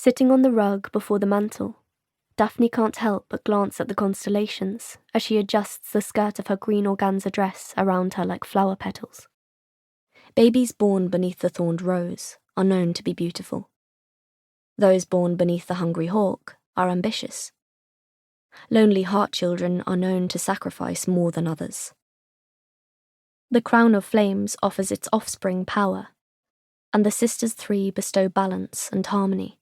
Sitting on the rug before the mantel, Daphne can't help but glance at the constellations as she adjusts the skirt of her green organza dress around her like flower petals. Babies born beneath the thorned rose are known to be beautiful. Those born beneath the hungry hawk are ambitious. Lonely heart children are known to sacrifice more than others. The crown of flames offers its offspring power, and the sisters three bestow balance and harmony.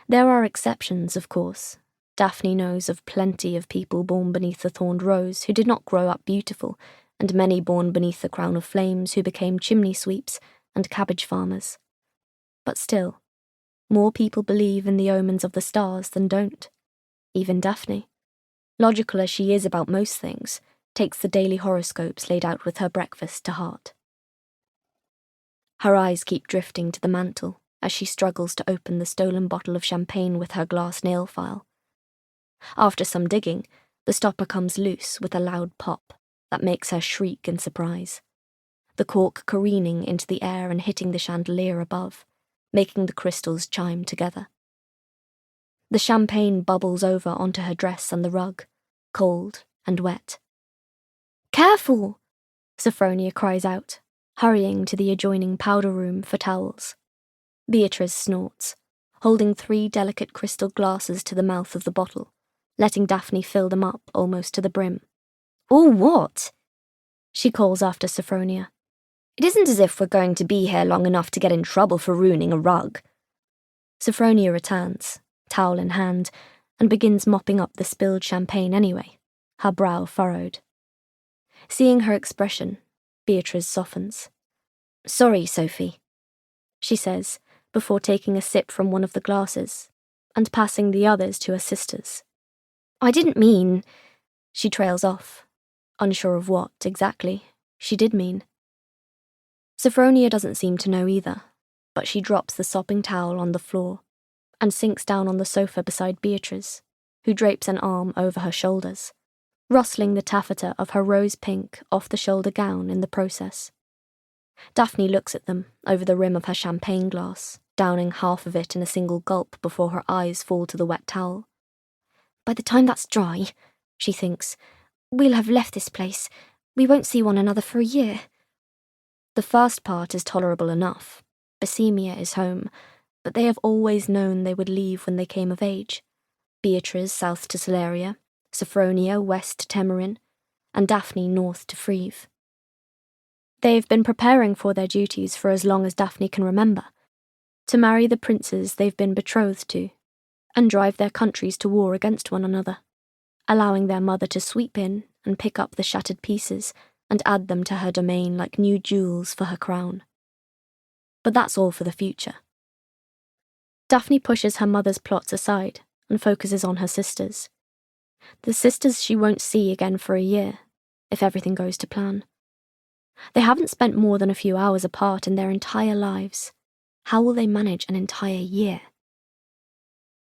There are exceptions, of course. Daphne knows of plenty of people born beneath the thorned rose who did not grow up beautiful, and many born beneath the crown of flames who became chimney sweeps and cabbage farmers. But still, more people believe in the omens of the stars than don't. Even Daphne, logical as she is about most things, takes the daily horoscopes laid out with her breakfast to heart. Her eyes keep drifting to the mantel as she struggles to open the stolen bottle of champagne with her glass nail file. After some digging, the stopper comes loose with a loud pop that makes her shriek in surprise, the cork careening into the air and hitting the chandelier above, making the crystals chime together. The champagne bubbles over onto her dress and the rug, cold and wet. "Careful!" Sophronia cries out, hurrying to the adjoining powder room for towels. Beatriz snorts, holding 3 delicate crystal glasses to the mouth of the bottle, letting Daphne fill them up almost to the brim. "All what?" she calls after Sophronia. "It isn't as if we're going to be here long enough to get in trouble for ruining a rug." Sophronia returns, towel in hand, and begins mopping up the spilled champagne anyway, her brow furrowed. Seeing her expression, Beatriz softens. "Sorry, Sophie," she says, before taking a sip from one of the glasses and passing the others to her sisters. "I didn't mean—" She trails off, unsure of what, exactly, she did mean. Sophronia doesn't seem to know either, but she drops the sopping towel on the floor and sinks down on the sofa beside Beatriz, who drapes an arm over her shoulders, rustling the taffeta of her rose-pink off-the-shoulder gown in the process. Daphne looks at them over the rim of her champagne glass, downing half of it in a single gulp before her eyes fall to the wet towel. "By the time that's dry," she thinks, "we'll have left this place. We won't see one another for a year." The first part is tolerable enough. Bessemia is home, but they have always known they would leave when they came of age. Beatriz south to Celeria, Sophronia west to Temerin, and Daphne north to Freve. They've been preparing for their duties for as long as Daphne can remember, to marry the princes they've been betrothed to, and drive their countries to war against one another, allowing their mother to sweep in and pick up the shattered pieces and add them to her domain like new jewels for her crown. But that's all for the future. Daphne pushes her mother's plots aside and focuses on her sisters. The sisters she won't see again for a year, if everything goes to plan. They haven't spent more than a few hours apart in their entire lives. How will they manage an entire year?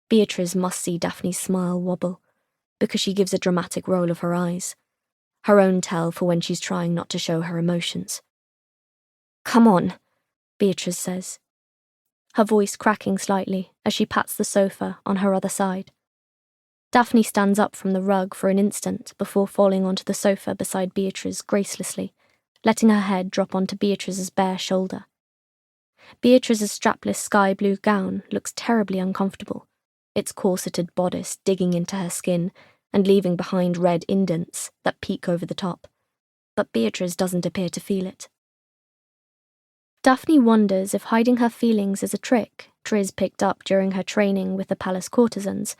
Beatriz must see Daphne's smile wobble, because she gives a dramatic roll of her eyes, her own tell for when she's trying not to show her emotions. "Come on," Beatriz says, her voice cracking slightly as she pats the sofa on her other side. Daphne stands up from the rug for an instant before falling onto the sofa beside Beatriz gracelessly, letting her head drop onto Beatriz's bare shoulder. Beatriz's strapless sky blue gown looks terribly uncomfortable, its corseted bodice digging into her skin and leaving behind red indents that peek over the top, but Beatriz doesn't appear to feel it. Daphne wonders if hiding her feelings is a trick Triz picked up during her training with the palace courtesans,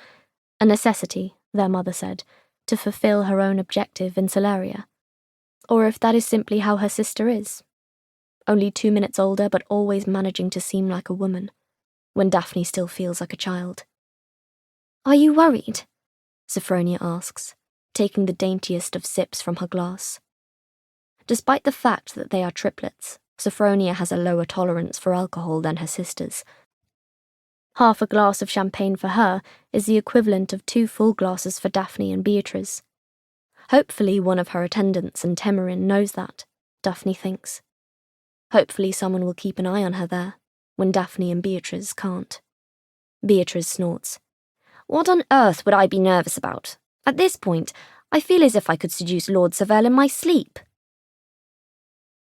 a necessity, their mother said, to fulfill her own objective in Celeria, or if that is simply how her sister is, only 2 minutes older but always managing to seem like a woman, when Daphne still feels like a child. "Are you worried?" Sophronia asks, taking the daintiest of sips from her glass. Despite the fact that they are triplets, Sophronia has a lower tolerance for alcohol than her sisters. Half a glass of champagne for her is the equivalent of 2 full glasses for Daphne and Beatriz. Hopefully one of her attendants in Temerin knows that, Daphne thinks. Hopefully someone will keep an eye on her there, when Daphne and Beatriz can't. Beatriz snorts. What on earth would I be nervous about? At this point, I feel as if I could seduce Lord Savelle in my sleep.